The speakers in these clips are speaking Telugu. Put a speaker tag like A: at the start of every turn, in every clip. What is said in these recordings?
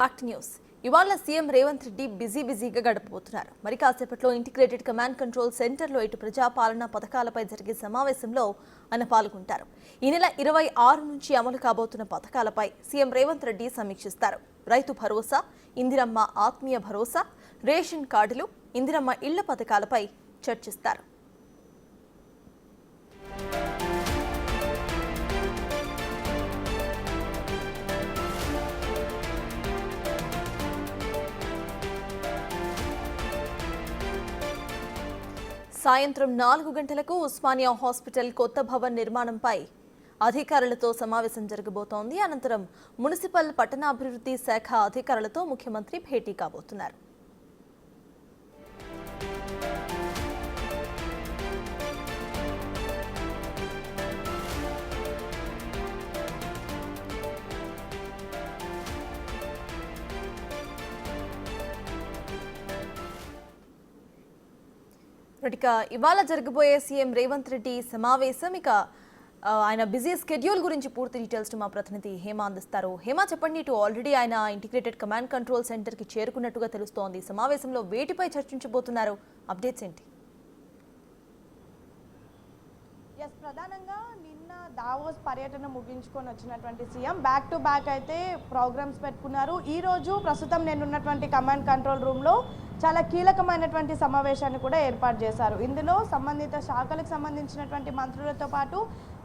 A: యాక్ట్ న్యూస్ ఇవాళ సీఎం రేవంత్ రెడ్డి బిజీగా గడపబోతున్నారు. మరి కాసేపట్లో ఇంటిగ్రేటెడ్ కమాండ్ కంట్రోల్ సెంటర్లో ఇటు ప్రజాపాలన పథకాలపై జరిగే సమావేశంలో ఆయన పాల్గొంటారు. ఈ నెల 26 నుంచి అమలు కాబోతున్న పథకాలపై సీఎం రేవంత్ రెడ్డి సమీక్షిస్తారు. రైతు భరోసా, ఇందిరమ్మ ఆత్మీయ భరోసా, రేషన్ కార్డులు, ఇందిరమ్మ ఇళ్ల పథకాలపై చర్చిస్తారు. సాయంత్రం 4 గంటలకు ఉస్మానియా హాస్పిటల్ కొత్త భవన్ నిర్మాణంపై అధికారులతో సమావేశం జరగబోతోంది. అనంతరం మున్సిపల్ పట్టణాభివృద్ధి శాఖ అధికారులతో ముఖ్యమంత్రి భేటీ కాబోతున్నారు. ఇవాళ జరగబోయే సీఎం రేవంత్ రెడ్డి సమావేశం ఆయన బిజీ స్కెడ్యూల్ గురించి పూర్తి డీటెయిల్స్ మా ప్రతినిధి హేమ అందిస్తారు. హేమ, చెప్పండి. ఆల్రెడీ ఆయన ఇంటిగ్రేటెడ్ కమాండ్ కంట్రోల్ సెంటర్ కి చేరుకున్నట్టుగా తెలుస్తోంది. సమావేశంలో వేటిపై చర్చించబోతున్నారు? అప్డేట్స్ ఏంటి?
B: ప్రధానంగా నిన్న దావోస్ పర్యటన ముగించుకొని వచ్చినటువంటి సీఎం బ్యాక్ టు బ్యాక్ అయితే ప్రోగ్రామ్స్ పెట్టుకున్నారు. ఈ రోజు ప్రస్తుతం నేనున్నటువంటి కమాండ్ కంట్రోల్ రూమ్లో చాలా కీలకమైనటువంటి సమావేశాన్ని కూడా ఏర్పాటు చేశారు. ఇందులో సంబంధిత శాఖలకు సంబంధించినటువంటి మంత్రులతో పాటు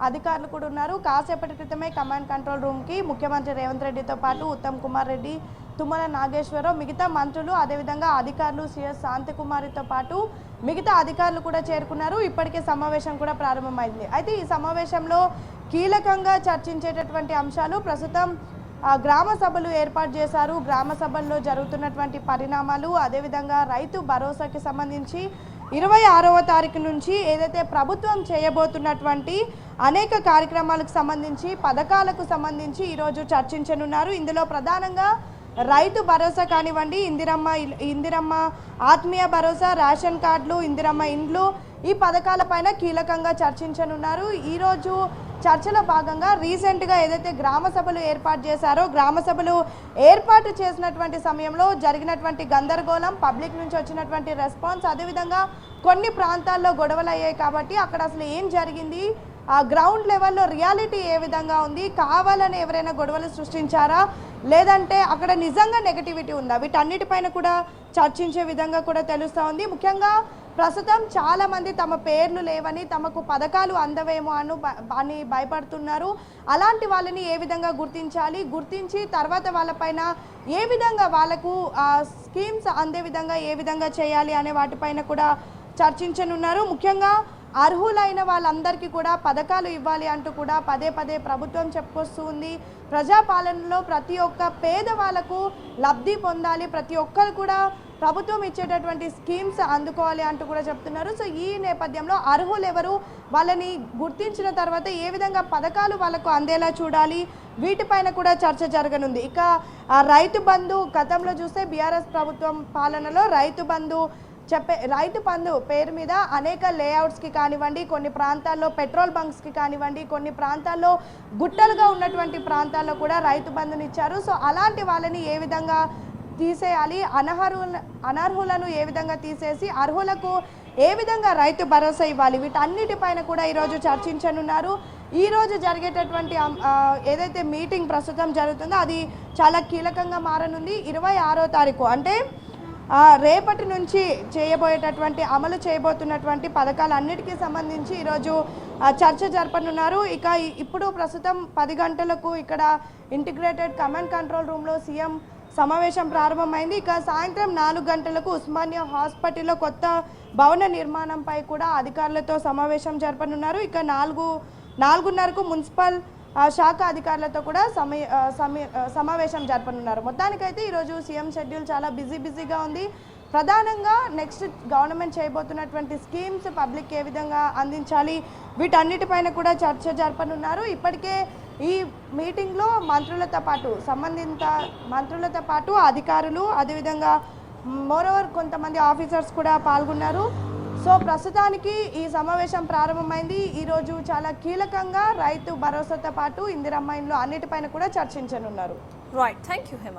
B: అధికారులు కూడా ఉన్నారు. కాసేపటి క్రితమే కమాండ్ కంట్రోల్ రూమ్కి ముఖ్యమంత్రి రేవంత్ రెడ్డితో పాటు ఉత్తమ్ కుమార్ రెడ్డి, తుమ్మల నాగేశ్వరరావు, మిగతా మంత్రులు, అదేవిధంగా అధికారులు సిఎస్ శాంతికుమారితో పాటు మిగతా అధికారులు కూడా చేరుకున్నారు. ఇప్పటికే సమావేశం కూడా ప్రారంభమైంది. అయితే ఈ సమావేశంలో కీలకంగా చర్చించేటటువంటి అంశాలు ప్రస్తుతం గ్రామ సభలు ఏర్పాటు చేశారు. గ్రామ సభల్లో జరుగుతున్నటువంటి పరిణామాలు, అదేవిధంగా రైతు భరోసాకి సంబంధించి 26వ తారీఖు నుంచి ఏదైతే ప్రభుత్వం చేయబోతున్నటువంటి అనేక కార్యక్రమాలకు సంబంధించి, పథకాలకు సంబంధించి ఈరోజు చర్చించనున్నారు. ఇందులో ప్రధానంగా రైతు భరోసా కానివ్వండి, ఇందిరమ్మ ఆత్మీయ భరోసా, రేషన్ కార్డులు, ఇందిరమ్మ ఇండ్లు, ఈ పథకాలపైన కీలకంగా చర్చించనున్నారు. ఈరోజు చర్చలో భాగంగా రీసెంట్గా ఏదైతే గ్రామ సభలు ఏర్పాటు చేశారో, గ్రామ సభలు ఏర్పాటు చేసినటువంటి సమయంలో జరిగినటువంటి గందరగోళం, పబ్లిక్ నుంచి వచ్చినటువంటి రెస్పాన్స్, అదేవిధంగా కొన్ని ప్రాంతాల్లో గొడవలు అయ్యాయి. కాబట్టి అక్కడ అసలు ఏం జరిగింది, ఆ గ్రౌండ్ లెవెల్లో రియాలిటీ ఏ విధంగా ఉంది, కావాలని ఎవరైనా గొడవలు సృష్టించారా, లేదంటే అక్కడ నిజంగా నెగటివిటీ ఉందా, వీటన్నిటిపైన కూడా చర్చించే విధంగా కూడా తెలుస్తూ ఉంది. ముఖ్యంగా ప్రస్తుతం చాలామంది తమ పేర్లు లేవని, తమకు పథకాలు అందవేమో అని భయపడుతున్నారు. అలాంటి వాళ్ళని ఏ విధంగా గుర్తించి తర్వాత వాళ్ళపైన ఏ విధంగా వాళ్ళకు స్కీమ్స్ అందే విధంగా ఏ విధంగా చేయాలి అనే వాటిపైన కూడా చర్చించనున్నారు. ముఖ్యంగా అర్హులైన వాళ్ళందరికీ కూడా పథకాలు ఇవ్వాలి అంటూ కూడా పదే ప్రభుత్వం చెప్పుకొస్తూ ఉంది. ప్రజాపాలనలో ప్రతి ఒక్క పేదవాళ్లకు లబ్ధి పొందాలి, ప్రతి ఒక్కరు కూడా ప్రభుత్వం ఇచ్చేటటువంటి స్కీమ్స్ అందుకోవాలి అంటూ కూడా చెప్తున్నారు. సో ఈ నేపథ్యంలో అర్హులు ఎవరు, వాళ్ళని గుర్తించిన తర్వాత ఏ విధంగా పథకాలు వాళ్ళకు అందేలా చూడాలి, వీటిపైన కూడా చర్చ జరగనుంది. ఇక రైతు బంధు గతంలో చూస్తే బీఆర్ఎస్ ప్రభుత్వం పాలనలో రైతు బంధు పేరు మీద అనేక లేఅవుట్స్కి కానివ్వండి, కొన్ని ప్రాంతాల్లో పెట్రోల్ బంక్స్కి కానివ్వండి, కొన్ని ప్రాంతాల్లో గుట్టలుగా ఉన్నటువంటి ప్రాంతాల్లో కూడా రైతు బంధుని ఇచ్చారు. సో అలాంటి వాళ్ళని ఏ విధంగా తీసేయాలి, అనర్హులను ఏ విధంగా తీసేసి అర్హులకు ఏ విధంగా రైతు భరోసా ఇవ్వాలి, వీటన్నిటిపైన కూడా ఈరోజు చర్చించనున్నారు. ఈరోజు జరిగేటటువంటి ఏదైతే మీటింగ్ ప్రస్తుతం జరుగుతుందో అది చాలా కీలకంగా మారనుంది. 26వ తారీఖు అంటే రేపటి నుంచి అమలు చేయబోతున్నటువంటి పథకాలన్నిటికీ సంబంధించి ఈరోజు చర్చ జరపనున్నారు. ఇక ఇప్పుడు ప్రస్తుతం 10 గంటలకు ఇక్కడ ఇంటిగ్రేటెడ్ కమాండ్ కంట్రోల్ రూమ్లో సీఎం సమావేశం ప్రారంభమైంది. ఇక సాయంత్రం 4 గంటలకు ఉస్మానియా హాస్పిటల్లో కొత్త భవన నిర్మాణంపై కూడా అధికారులతో సమావేశం జరపనున్నారు. ఇక 4:30కు మున్సిపల్ శాఖ అధికారులతో కూడా సమావేశం జరపనున్నారు. మొత్తానికైతే ఈరోజు సీఎం షెడ్యూల్ చాలా బిజీగా ఉంది. ప్రధానంగా నెక్స్ట్ గవర్నమెంట్ చేయబోతున్నటువంటి స్కీమ్స్ పబ్లిక్ ఏ విధంగా అందించాలి, వీటన్నిటిపైన కూడా చర్చ జరపనున్నారు. ఇప్పటికే ఈ మీటింగ్లో సంబంధిత మంత్రులతో పాటు అధికారులు, అదేవిధంగా మోరోవర్ కొంతమంది ఆఫీసర్స్ కూడా పాల్గొన్నారు. సో ప్రస్తుతానికి ఈ సమావేశం ప్రారంభమైంది. ఈ రోజు చాలా కీలకంగా రైతు భరోసాతో పాటు ఇందిరమ్మ ఇండ్లు అన్నిటిపైన కూడా చర్చించనున్నారు.
A: Right, thank you Hema.